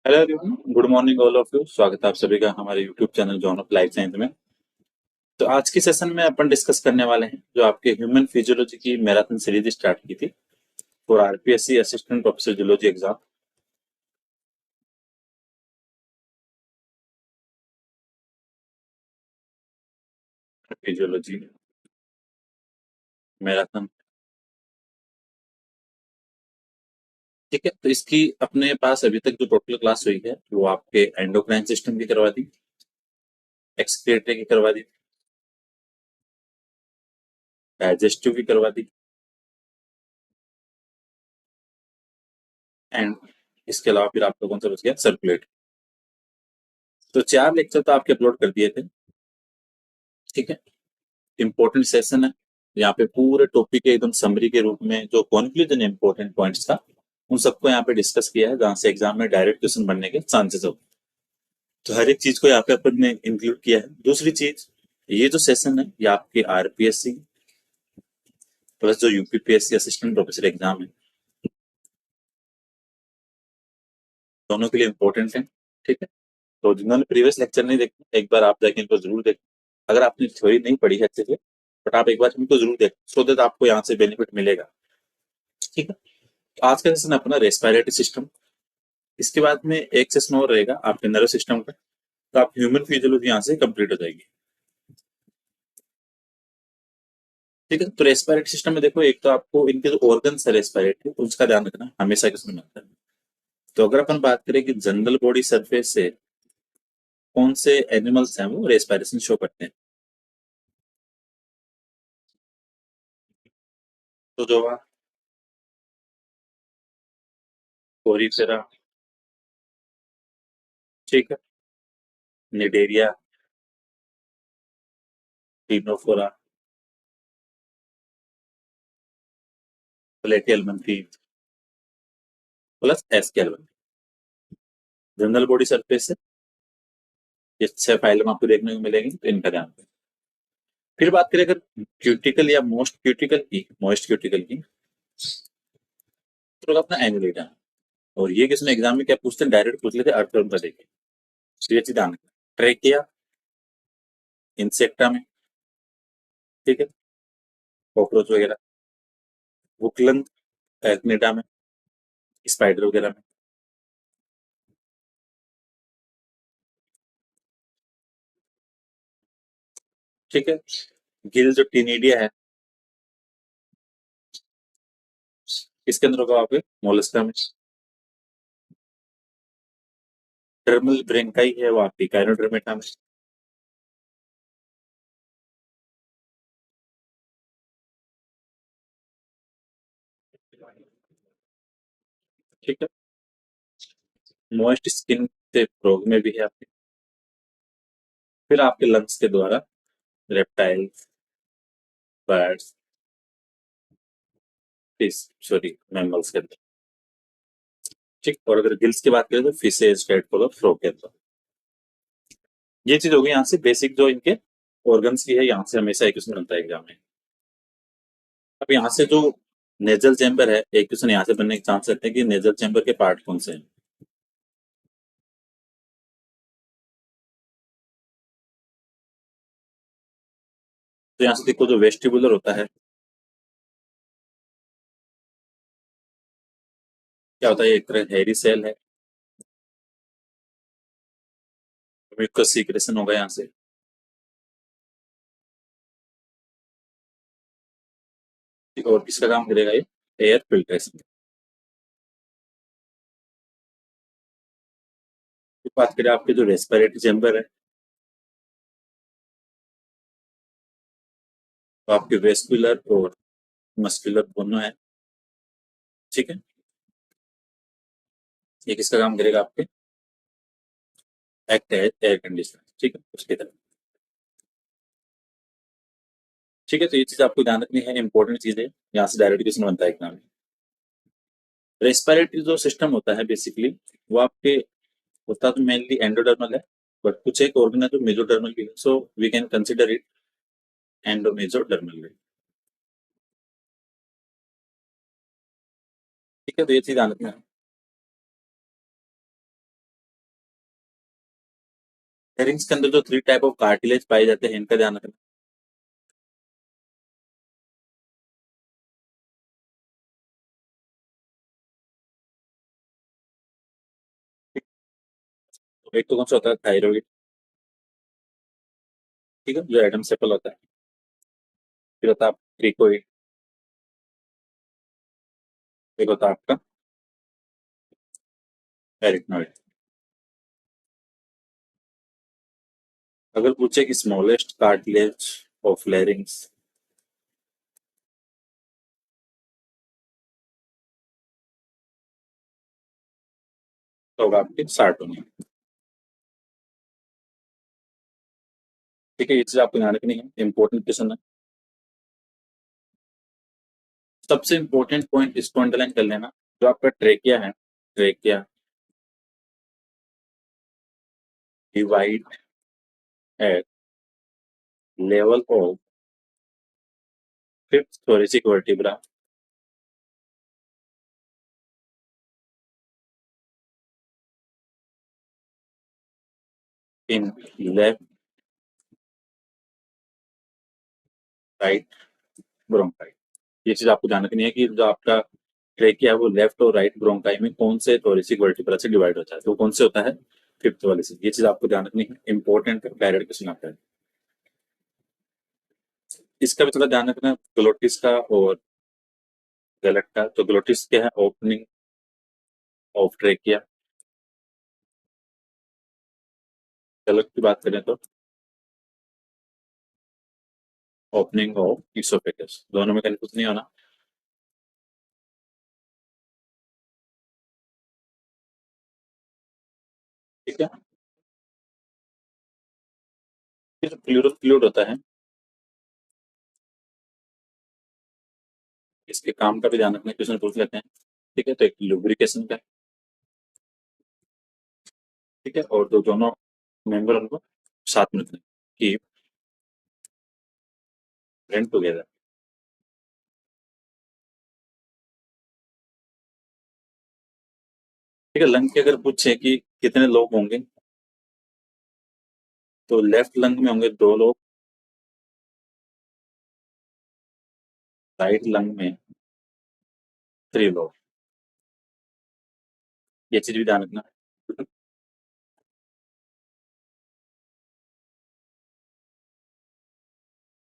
Hello everyone, good morning all of you. स्वागत है आप सभी का हमारे YouTube channel John of life science में। तो आज की सेशन में अपन डिस्कस करने वाले हैं जो आपके ह्यूमन फिजियोलॉजी की मैराथन सीरीज स्टार्ट की थी for RPSC assistant professor zoology exam. Physiology marathon. ठीक है, तो इसकी अपने पास अभी तक जो टोटल क्लास हुई है वो आपके एंडोक्राइन सिस्टम की करवा दी, एक्सक्रीटरी की करवा दी, डाइजेस्टिव की करवा दी, एंड इसके अलावा फिर आपका कौन सा बच गया, सर्कुलेट। तो 4 लेक्चर तो आपके अपलोड कर दिए थे। ठीक है, इंपॉर्टेंट सेशन है। यहाँ पे पूरे टॉपिक के एकदम समरी के रूप में जो कंक्लूजन इंपॉर्टेंट पॉइंट्स था उन सबको यहाँ पे डिस्कस किया है, जहाँ से एग्जाम में डायरेक्ट क्वेश्चन बनने के चांसेस हो। तो हर एक चीज को यहाँ पे अपन ने इंक्लूड किया है। दूसरी चीज, ये जो सेशन है ये आपके आरपीएससी प्लस जो यूपीपीएससी असिस्टेंट प्रोफेसर एग्जाम है दोनों के लिए इम्पोर्टेंट है। ठीक है, तो जिन्होंने प्रीवियस लेक्चर नहीं देखे एक बार आप जाके इनको जरूर देखें। अगर आपने थ्योरी नहीं पढ़ी है अच्छे से, बट आप एक बार इनको जरूर देखें सो दैट आपको यहाँ से बेनिफिट मिलेगा। ठीक है, तो आज का सेशन अपना रेस्पिरेटरी सिस्टम। इसके बाद में एक सेशन और रहेगा आपके नर्वस सिस्टम का। तो आप ह्यूमन फिजियोलॉजी यहाँ से कंप्लीट हो जाएगी। ठीक है, तो रेस्पिरेटरी सिस्टम में देखो, एक तो आपको इनके जो ऑर्गन्स है रेस्पिरेटरी उसका ध्यान रखना हमेशा किसमें मिलता है। तो अगर अपन बात करें कि जनरल बॉडी सरफेस से कौन से एनिमल्स हैं वो रेस्पिरेशन शो करते हैं, तो जो कोरिफेरा, ठीक है, Cnidaria, Ctenophora, Platyhelminthes plus Aschelminthes. General body surface से ये 6 फाइलम आपको देखने को मिलेंगे, तो इनका ध्यान रखें। फिर बात करें अगर क्यूटिकल या मोस्ट क्यूटिकल की, मोस्ट क्यूटिकल की, तो अपना एंगुलेटा। और ये किसने एग्जाम में क्या पूछते हैं, डायरेक्ट पूछ लेते अर्थवर्म का देखिए। तो ये चीज ध्यान रखना। ट्रेकिया इंसेक्टा में, ठीक है, कॉकरोच वगैरह। वुकलन एर्कनेटा में, स्पाइडर वगैरह में। ठीक है, गिल जो टीनिडिया है किसके अंदर होगा, वहां पे मोलस्का में। टर्मल ब्रेंकाई है वो आपकी काइनोडर्मेटा में। ठीक है, मॉइस्ट स्किन से फ्रॉग में भी है आपके। फिर आपके लंग्स के द्वारा reptiles, birds, fish, sorry mammals के अंदर। ठीक, और अगर गिल्स की बात करें तो फिशेज, टेडपोल, फ्रॉग के अंदर। ये चीज होगी यहाँ से बेसिक जो इनके ऑर्गन्स की है, यहाँ से हमेशा एक क्वेश्चन बनता है एग्जाम में। अब यहाँ से जो नेजल चैम्बर है, एक क्वेश्चन यहाँ से बनने के चांस रहते हैं कि नेजल चैम्बर के पार्ट कौन से हैं। तो यहाँ से देखो जो वेस्टिबुलर होता है, क्या होता है, एक तरह हेरी सेल है। म्यूकस सीक्रेशन होगा यहाँ से। और किसका काम करेगा ये, एयर फिल्ट्रेशन। बात करें आपके जो रेस्पिरेटरी चैम्बर है, तो आपके वेस्कुलर और मस्कुलर दोनों है। ठीक है, ये किसका काम करेगा आपके, एक्ट एयर कंडीशनर। ठीक है, उसकी तरह। ठीक है, तो ये चीज आपको ध्यान रखनी है, इंपॉर्टेंट चीज है, यहाँ से डायरेक्ट क्वेश्चन बनता है एग्जाम में। रेस्पिरेटरी जो सिस्टम होता है बेसिकली वो आपके होता तो मेनली एंडोडर्मल है, बट कुछ एक ऑर्गन है जो मेजोडर्मल भी है, so we can consider it endomesodermal. ठीक है, तो ये चीज ध्यान रखना है। हेरिंग्स के अंदर जो 3 टाइप ऑफ कार्टिलेज पाए जाते हैं, इनका ध्यान रखना। तो एक तो कौन सा होता है, थायरॉइड, ठीक है, जो एडम सेपल होता है। फिर होता है क्रिकोइड, एक होता है आपका एरिथनॉइड। अगर पूछे कि स्मॉलेस्ट कार्टिलेज ऑफ लेरिंग्स, तो होगा आपके सार्टोनियम। ठीक है, ये चीज आपको ध्यान रखनी है, इंपॉर्टेंट क्वेश्चन है। सबसे इंपॉर्टेंट पॉइंट इसको अंडरलाइन कर लेना, जो आपका ट्रेकिया है, trachea divide at level of fifth thoracic vertebra in left right bronchi. ये चीज आपको ध्यान रखनी है कि जो आपका ट्रेकिया है वो लेफ्ट और राइट ब्रोंकाई में कौन से thoracic vertebra से डिवाइड होता है, तो कौन से होता है, फिफ्थ वाले से। ये चीज आपको ध्यान रखनी है, इंपॉर्टेंट डायरेक्ट क्वेश्चन आता है। इसका भी थोड़ा ध्यान रखना, ग्लोटिस का और गलत का। तो ग्लोटिस क्या है, ओपनिंग ऑफ ट्रेकिया। गलत की बात करें तो ओपनिंग ऑफ इसोफेगस। दोनों में कंफ्यूज नहीं होना। ठीक है, फिर प्लूरल फ्लूइड होता है, इसके काम का भी ध्यान रखना, क्वेश्चन पूछ लेते हैं। ठीक है, तो एक लुब्रिकेशन का, ठीक है, और दो दोनों मेंबर उनको साथ में रखना, कीप फ्रेंड टुगेदर। ठीक है, लंग के अगर पूछे कि कितने लोग होंगे, तो लेफ्ट लंग में होंगे 2 लोग, राइट लंग में 3 लोग। ये चीज भी ध्यान रखना।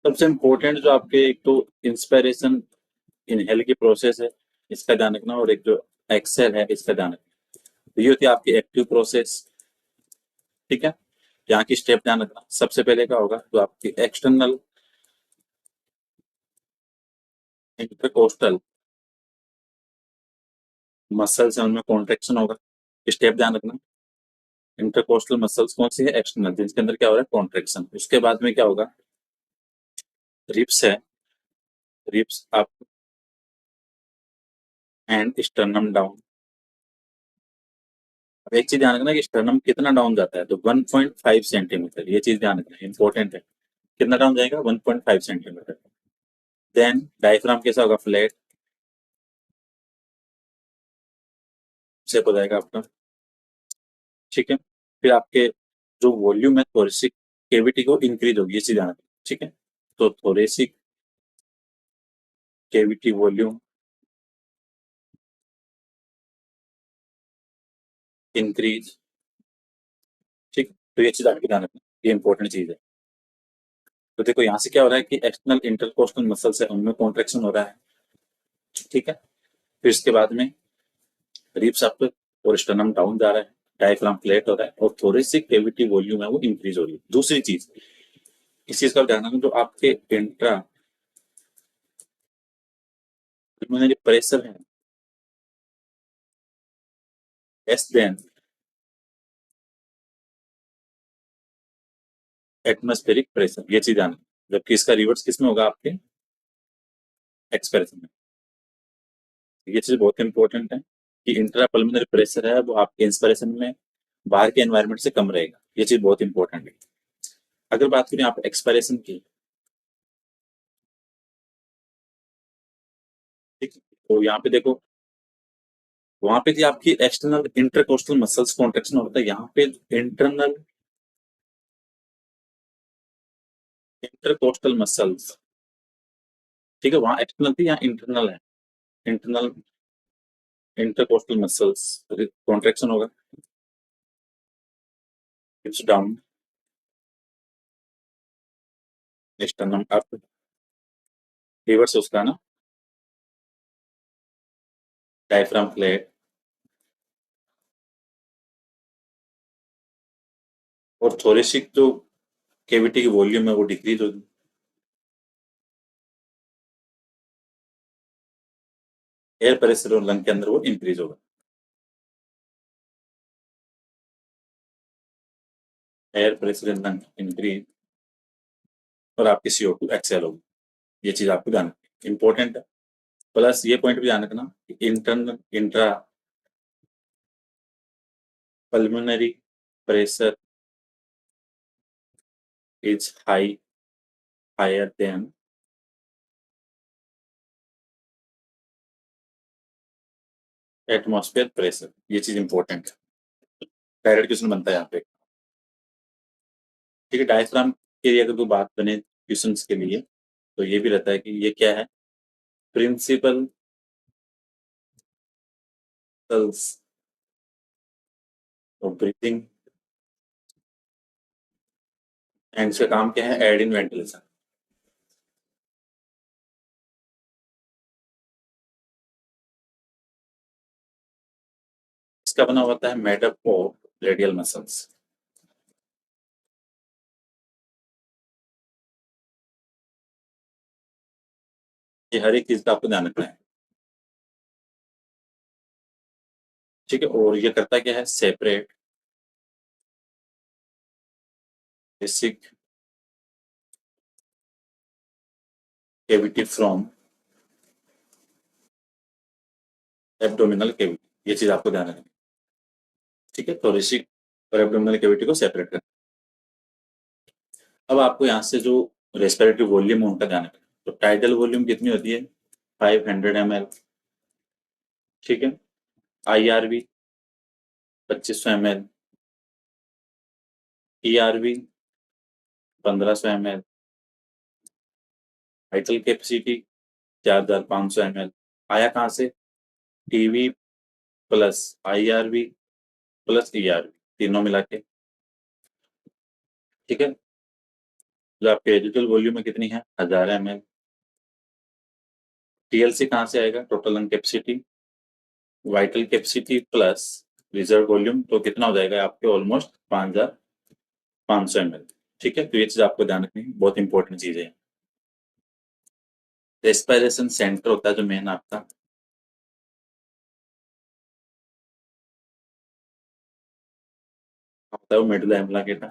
सबसे इम्पोर्टेंट जो आपके, एक तो इंस्पिरेशन इनहेल की प्रोसेस है, इसका ध्यान रखना, और एक जो एक्सेल है इसका ध्यान रखना। तो ये होती है आपकी एक्टिव प्रोसेस। ठीक है, यहाँ की स्टेप ध्यान रखना। सबसे पहले क्या होगा, तो आपकी एक्सटर्नल इंटरकोस्टल मसल्स है, उनमें कॉन्ट्रेक्शन होगा। स्टेप ध्यान रखना। इंटरकोस्टल मसल्स कौन सी है, एक्सटर्नल, जिसके अंदर क्या हो रहा है, कॉन्ट्रेक्शन। उसके बाद में क्या होगा, रिप्स है, ribs up and sternum down. अब एक चीज ध्यान रखना कि स्टर्नम कितना डाउन जाता है, तो 1.5 सेंटीमीटर। ये चीज ध्यान रखना, इंपॉर्टेंट है। कितना डाउन जाएगा, 1.5 सेंटीमीटर। देन डायफ्राम कैसा होगा, फ्लैट शेप हो जाएगा आपका। ठीक है, फिर आपके जो वॉल्यूम है थोरेसिक केविटी को इंक्रीज होगी, ये चीज ध्यान रखना। ठीक है, तो थोरेसिक केविटी वॉल्यूम इंक्रीज। ठीक, तो ये चीज आपको ध्यान रखना, ये इंपॉर्टेंट चीज है। तो देखो यहाँ से क्या हो रहा है कि एक्सटर्नल इंटरकोस्टल मसल्स है, उनमें कॉन्ट्रेक्शन हो रहा है। ठीक है, फिर इसके बाद में रिब्स अप और स्टर्नम डाउन जा रहा है, डायफ्राम फ्लैट हो रहा है, और थोरेसिक केविटी वॉल्यूम है वो इंक्रीज हो रही है। दूसरी चीज, इस चीज का ध्यान रखना, जो आपके इंट्रा पल्मोनरी प्रेशर है, लेस देन एटमॉस्फेरिक प्रेशर, ये चीज ध्यान रखना। जबकि इसका रिवर्स किस में होगा, आपके एक्सप्रेशन में। ये चीज बहुत इंपॉर्टेंट है कि इंट्रा पल्मोनरी प्रेशर है वो आपके इंस्पिरेशन में बाहर के एनवायरनमेंट से कम रहेगा। ये चीज बहुत इंपॉर्टेंट है। अगर बात करें आप एक्सपायरेशन की, ठीक है, तो यहाँ पे देखो, वहां पे थी आपकी एक्सटर्नल इंटरकोस्टल मसल्स कॉन्ट्रेक्शन होता है, यहाँ पे इंटरनल इंटरकोस्टल मसल्स, ठीक है, वहां एक्सटर्नल थी, यहाँ इंटरनल है। इंटरनल इंटरकोस्टल मसल्स कॉन्ट्रेक्शन होगा, हिप्स डाउन, स्टर्नम अप, रिवर्स उसका ना डायफ्राम फ्लैट, और थोरेसिक जो कैविटी की वॉल्यूम है वो डिक्रीज होगी। एयर प्रेशर और लंग के अंदर वो इंक्रीज होगा। Air pressure in lung increase, और आपकी CO2 एक्सेल होगी। ये चीज आपको ध्यान रखनी इंपॉर्टेंट है। प्लस ये पॉइंट भी ध्यान रखना, internal intra pulmonary pressure is higher than atmosphere pressure. ये चीज इंपॉर्टेंट है, डायरेक्ट क्वेश्चन बनता है यहाँ पे। ठीक है, डायफ्राम की अगर कोई बात बने क्वेश्चन के लिए, तो ये भी रहता है कि ये क्या है, प्रिंसिपल ऑफ ब्रीथिंग, एंड इसका काम क्या है, एड इन वेंटिलेशन। इसका बना होता है मेडअप ऑफ रेडियल मसल्स। ये हर एक चीज का आपको ध्यान रखना है। ठीक है, और ये करता क्या है, separate basic cavity from abdominal cavity. ये चीज आपको ध्यान रखनी है। ठीक है, थोरेसिक और एब्डोमिनल कैविटी को सेपरेट करना। अब आपको यहाँ से जो रेस्पिरेटरी वॉल्यूम है उनका ध्यान रखना। तो टाइडल वॉल्यूम कितनी होती है, 500 ml। ठीक है, IRV 2500 ml, ERV 1500 ml, vital capacity 4500 ml। आया कहाँ से, TV plus IRV plus ERV, तीनों मिला के। ठीक है, जो आपके रेजिडुअल वॉल्यूम में कितनी है, 1000 ml। TLC कहाँ से आएगा, total lung capacity, vital capacity plus reserve volume, तो कितना हो जाएगा आपके, ऑलमोस्ट 5500 ml। ठीक है, तो ये चीज आपको ध्यान रखनी है, बहुत इंपॉर्टेंट चीज है। रेस्पिरेशन सेंटर होता है जो मेन आपका, होता है वो मेडुला एब्लांगेटा।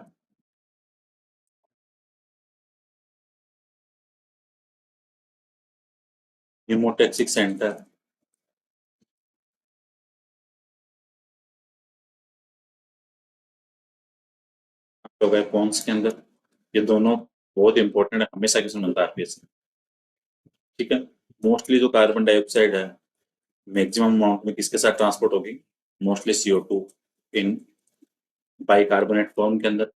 न्यूमोटैक्सिक सेंटर हो गए पोन्स के अंदर। ये दोनों बहुत इंपॉर्टेंट है, हमेशा किसी मिलता है आरपीएस। ठीक है, मोस्टली जो कार्बन डाइऑक्साइड है मैक्सिमम अमाउंट में किसके साथ ट्रांसपोर्ट होगी, मोस्टली CO2 इन बाइकार्बोनेट फॉर्म के अंदर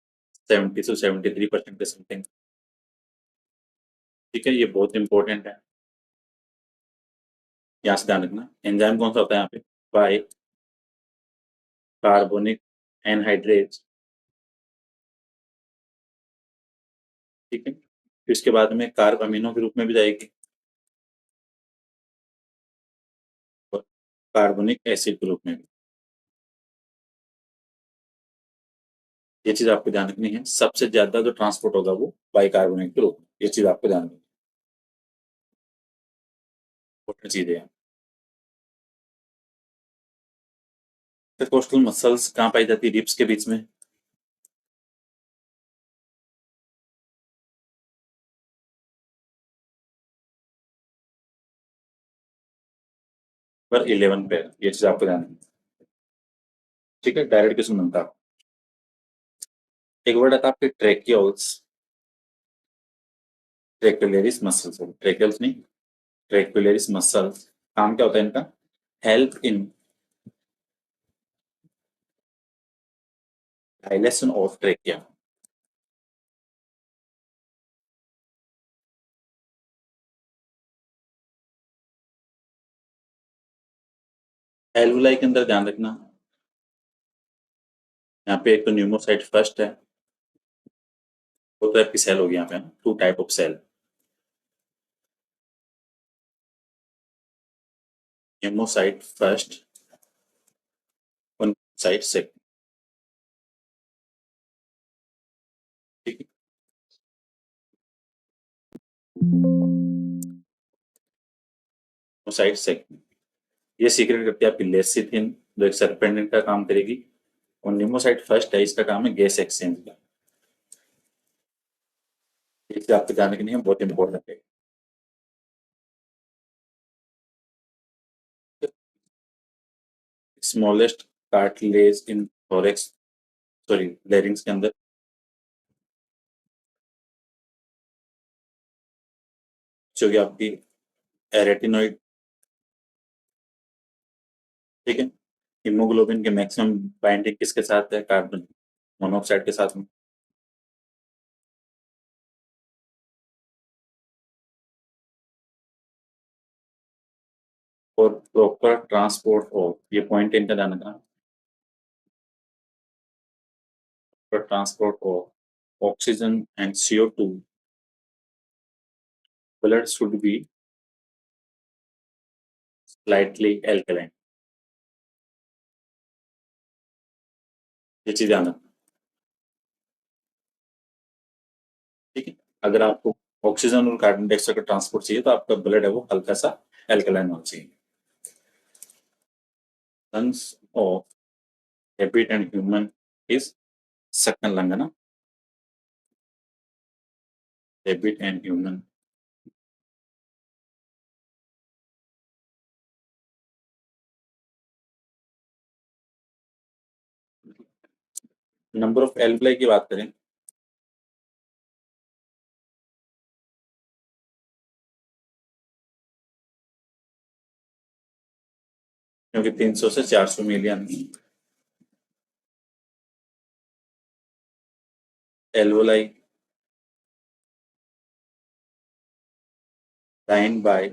70 से 73% के समथिंग। ठीक है, ये बहुत इंपॉर्टेंट है, यहाँ से ध्यान रखना। एंजाइम कौन सा होता है यहाँ पे, बाई कार्बोनिक एनहाइड्रेज। ठीक है, फिर इसके बाद में कार्ब अमीनो के रूप में भी जाएगी, और कार्बोनिक एसिड के रूप में भी। ये चीज आपको ध्यान रखनी है, सबसे ज्यादा जो ट्रांसपोर्ट होगा वो बाइकार्बोनेट के रूप में। ये चीज आपको ध्यान रखनी है, चीजें हैं। इंटरकोस्टल मसल्स कहाँ पाई जाती है, रिब्स के बीच में। पर 11 पे, ये चीज आपको ध्यान रखनी है। ठीक है, डायरेक्ट क्वेश्चन बनता है। एक वर्ड आता है आपके ट्रेक्योल्स, ट्रेक्युलरिस मसल्स, ट्रेक्योल्स नहीं, ट्रेक्युलरिस मसल्स। काम क्या होता है इनका, help in dilation of trachea. Alveoli के अंदर ध्यान रखना, यहाँ पे एक तो न्यूमोसाइट फर्स्ट है, दो टाइप की सेल होगी यहाँ पे, two type of cell, pneumocyte first और साइट सेकंड। ठीक है, न्यूमोसाइट सेकंड, ये सीक्रेट करती है आपकी लेसिथिन जो एक सरपेंडेंट का काम करेगी, और न्यूमोसाइट फर्स्ट है, इसका काम है गैस एक्सचेंज का। इससे आपको जानने के लिए बहुत इंपॉर्टेंट है। स्मॉलेस्ट कार्टिलेज इन थोरेक्स, सॉरी लेरिंग्स के अंदर, जो कि आपकी एरेटिनोइड। ठीक है, हीमोग्लोबिन के मैक्सिमम बाइंडिंग किसके साथ है, कार्बन मोनोऑक्साइड के साथ में। और प्रॉपर ट्रांसपोर्ट हो, ये पॉइंट इनका ध्यान रखना, प्रॉपर ट्रांसपोर्ट हो oxygen and CO2, blood should be slightly alkaline, ये चीज ध्यान रखना। ठीक है, अगर आपको ऑक्सीजन और कार्बन डाइऑक्साइड का ट्रांसपोर्ट चाहिए तो आपका ब्लड है वो हल्का सा एल्कलाइन होना चाहिए। Lungs of rabbit and human is saccular lung है ना, rabbit and human. Number of alveoli की बात करें, क्योंकि 300 से 400 million alveoli line by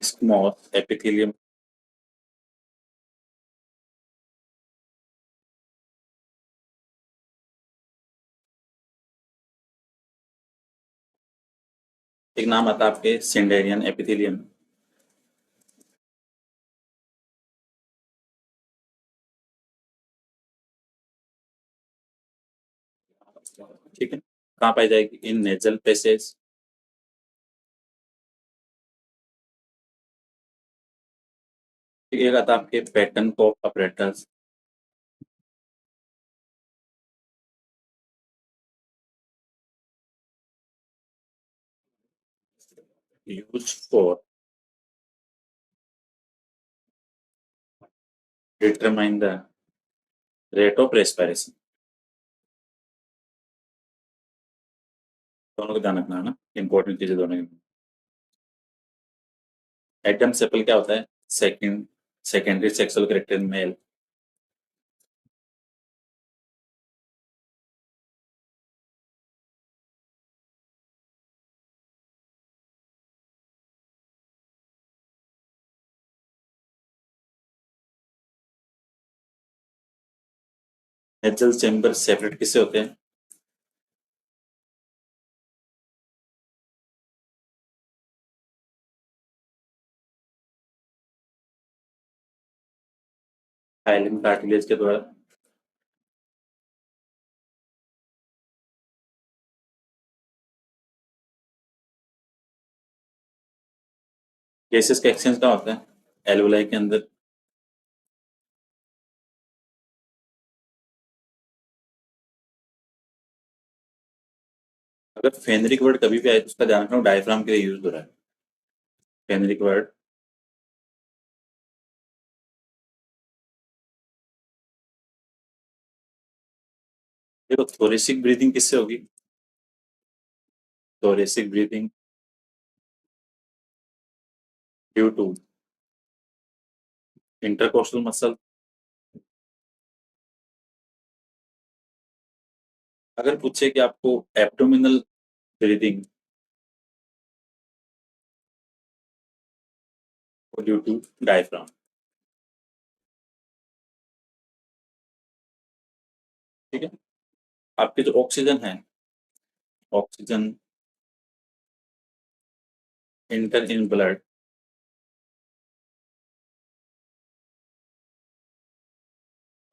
smooth epithelium. एक नाम आता है आपके सिंडेरियन एपिथेलियम। ठीक है, कहाँ पाई जाएगी, इन नेजल पैसेज। एक आता है आपके pattern cough apparatus, use for determine the rate of respiration. दोनों को ध्यान रखना है ना, इंपॉर्टेंट चीजें दोनों की। एडम सेपल क्या होता है, secondary sexual character male. Nasal chamber separate किससे होते हैं, हाइलिन कार्टिलेज के द्वारा। गैसेस का एक्सचेंज कहाँ होता है, एल्वोलाई के अंदर। अगर फेनरिक वर्ड कभी भी आए तो उसका ध्यान रखना डायफ्राम के लिए यूज हो रहा है, फेनरिक वर्ड। देखो थोरेसिक ब्रीदिंग किससे होगी, thoracic breathing due to intercostal muscle. अगर पूछे कि आपको abdominal breathing due to diaphragm. ठीक है। आपके जो ऑक्सीजन है, oxygen enter in blood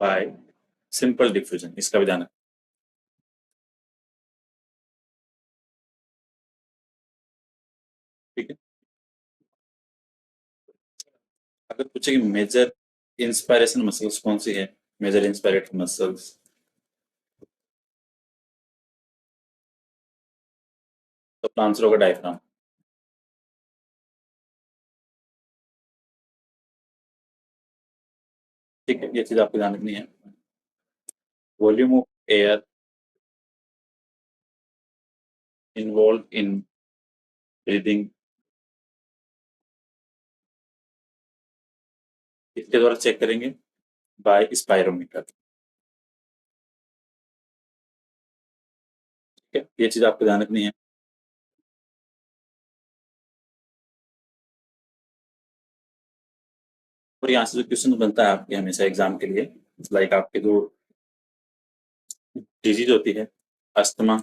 by simple diffusion, इसका भी ध्यान रखना। ठीक है। अगर पूछे कि मेजर इंस्पायरेशन मसल्स कौन सी है, मेजर इंस्पायरेटरी मसल्स, तो आंसर होगा डायफ्राम। ठीक है, ये चीज आपको ध्यान रखनी है। Volume of air involve in breathing, इसके द्वारा चेक करेंगे बाय स्पायरोमीटर। ठीक है, ये चीज आपको ध्यान रखनी है। और यहाँ से जो क्वेश्चन बनता है आपके हमेशा एग्जाम के लिए, लाइक आपके जो डिजीज होती है, अस्थमा,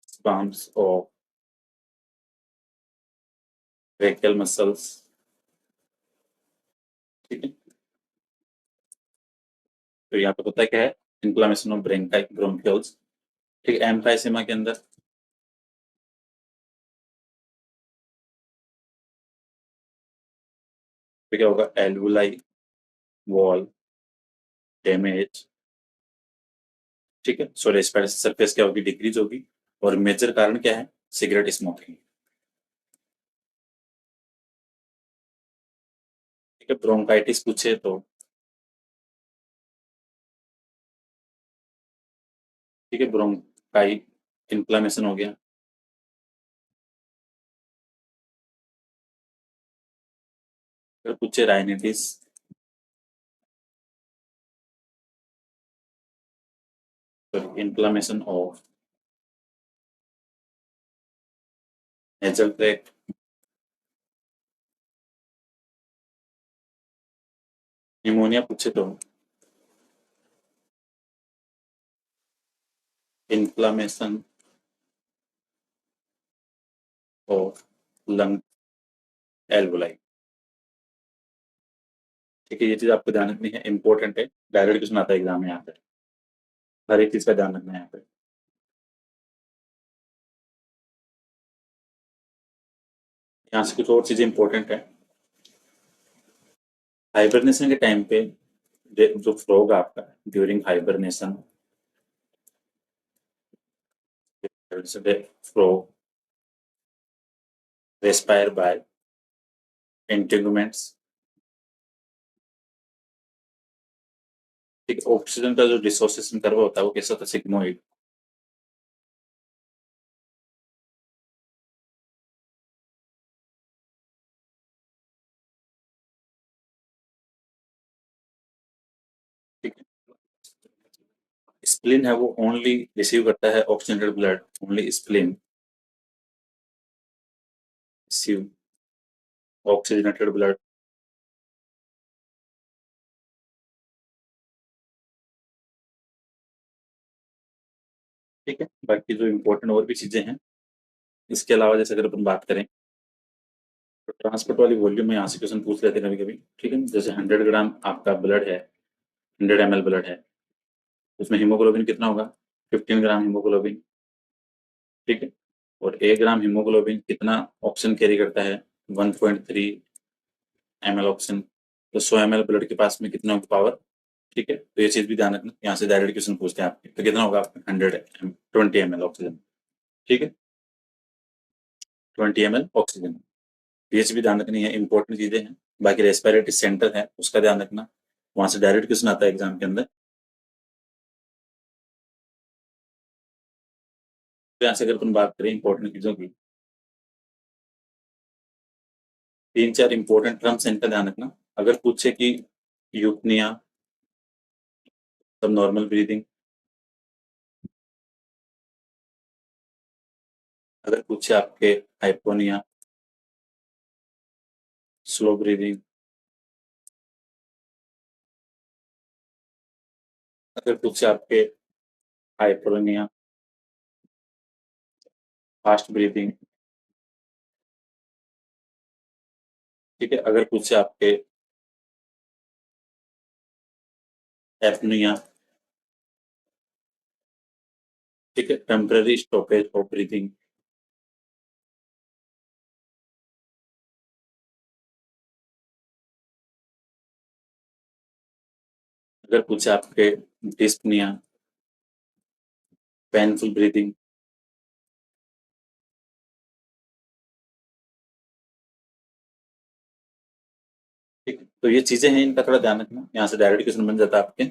स्पाम्स और ब्रेकियल मसल्स। ठीक है, तो यहाँ पे पता है क्या है, इन्फ्लामेशन ऑफ ब्रोंकियल्स। ठीक है, एम्फाइसेमा के अंदर तो क्या होगा, एल्वुलाई वॉल डैमेज। ठीक है, सो रेस्पिरेटरी सरफेस क्या होगी, डिक्रीज होगी। और मेजर कारण क्या है, सिगरेट स्मोकिंग। ठीक है, ब्रोंकाइटिस पूछे तो ठीक है, ब्रोंकाई इन्फ्लामेशन हो गया। अगर पूछे राइनाइटिस, तो inflammation of nasal tract. Pneumonia पूछे तो इन्फ्लामेशन ऑफ लंग एल्वुलाई। ठीक है, ये चीज आपको ध्यान रखनी है, इंपॉर्टेंट है, डायरेक्ट क्वेश्चन आता है एग्जाम में यहाँ पे, हर एक चीज का ध्यान रखना है यहाँ पे। यहाँ से कुछ और चीजें इंपॉर्टेंट है। हाइबरनेशन के टाइम पे जो फ्लो होगा आपका during hibernation, flow respire by integuments. ठीक है, ऑक्सीजन का जो डिसोसिएशन कर्व होता है वो कैसा होता है, सिग्मोइड। ठीक है, स्प्लिन है वो ओनली रिसीव करता है oxygenated blood, only spleen receive oxygenated blood. ठीक है, बाकी जो इम्पोर्टेंट और भी चीजें हैं इसके अलावा, जैसे अगर अपन बात करें तो ट्रांसपोर्ट वाली वॉल्यूम में यहाँ से क्वेश्चन पूछ लेते हैं कभी कभी। ठीक है, जैसे 100 ग्राम आपका ब्लड है, 100 ml ब्लड है, उसमें हीमोग्लोबिन कितना होगा, 15 ग्राम हीमोग्लोबिन। ठीक है, और 1 ग्राम हीमोग्लोबिन कितना ऑक्सीजन कैरी करता है, 1.3 ml ऑक्सीजन। तो 100 ml ब्लड के पास में कितना होगा पावर। ठीक है, तो ये चीज भी ध्यान रखना, यहाँ से डायरेक्ट क्वेश्चन पूछते हैं आपके, तो कितना होगा आपका 20 ml ऑक्सीजन। ठीक है, 20 ml ऑक्सीजन, ये चीज भी ध्यान रखनी है, इंपॉर्टेंट चीजें हैं। बाकी रेस्पिरेटरी सेंटर है उसका ध्यान रखना, वहां से डायरेक्ट क्वेश्चन आता है एग्जाम के अंदर। तो यहाँ से अगर अपन बात करें इंपॉर्टेंट चीजों की, 3-4 इंपॉर्टेंट टर्म्स इनका ध्यान रखना। अगर पूछे कि यूपनिया, तब नॉर्मल ब्रीदिंग। अगर पूछे आपके हाइपोनिया, स्लो ब्रीदिंग, अगर कुछ आपके हाइपोनिया, फास्ट ब्रीदिंग, ठीक है। अगर कुछ आपके एपनिया, ठीक है, टेम्पररी स्टॉपेज ऑफ ब्रीदिंग, अगर कुछ आपके डिस्पनिया, पेनफुल ब्रीदिंग, ठीक है। तो ये चीजें हैं, इनका थोड़ा ध्यान रखना, यहाँ से डायरेक्ट क्वेश्चन बन जाता है आपके।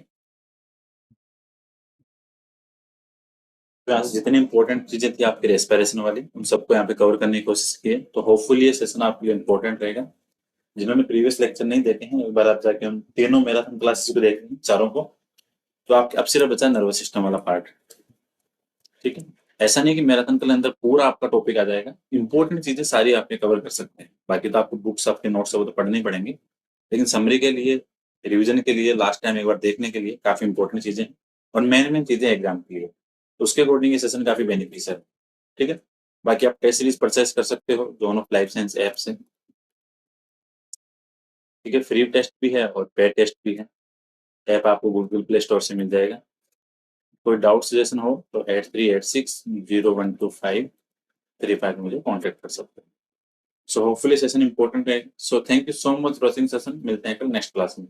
तो यहाँ से जितनी इंपॉर्टेंट चीजें थी आपकी रेस्पिरेशन वाली, उन सबको यहाँ पे कवर करने की कोशिश की है। तो होपफुली ये सेशन आपके लिए इंपॉर्टेंट रहेगा। जिन्होंने प्रीवियस लेक्चर नहीं देखे हैं, एक बार आप जाके हम तीनों मैराथन क्लासेस को देख लें, चारों को। तो आप अब सिर्फ बचा नर्वस सिस्टम वाला पार्ट, ठीक है। ऐसा नहीं कि मैराथन के अंदर पूरा आपका टॉपिक आ जाएगा, इंपॉर्टेंट चीजें सारी आपने कवर कर सकते हैं। बाकी तो आपको बुक्स, आपके नोट्स वो तो पढ़ने ही पड़ेंगे, लेकिन समरी के लिए, रिवीजन के लिए, लास्ट टाइम एक बार देखने के लिए काफी इंपॉर्टेंट चीजें हैं, और मेन मेन चीजें एग्जाम के लिए। तो उसके अकॉर्डिंग ये सेशन काफी बेनिफिशियल है, ठीक है। बाकी आप टेस्ट सीरीज परचेस कर सकते हो दोनों लाइफ साइंस ऐप से, ठीक है। फ्री टेस्ट भी है और पे टेस्ट भी है। ऐप आपको गूगल प्ले स्टोर से मिल जाएगा। कोई डाउट सजेशन हो तो 8386012535 मुझे कांटेक्ट कर सकते हैं। सो होपफुली सेशन इंपॉर्टेंट है। So thank you so much for watching session. मिलते हैं कल नेक्स्ट क्लास में।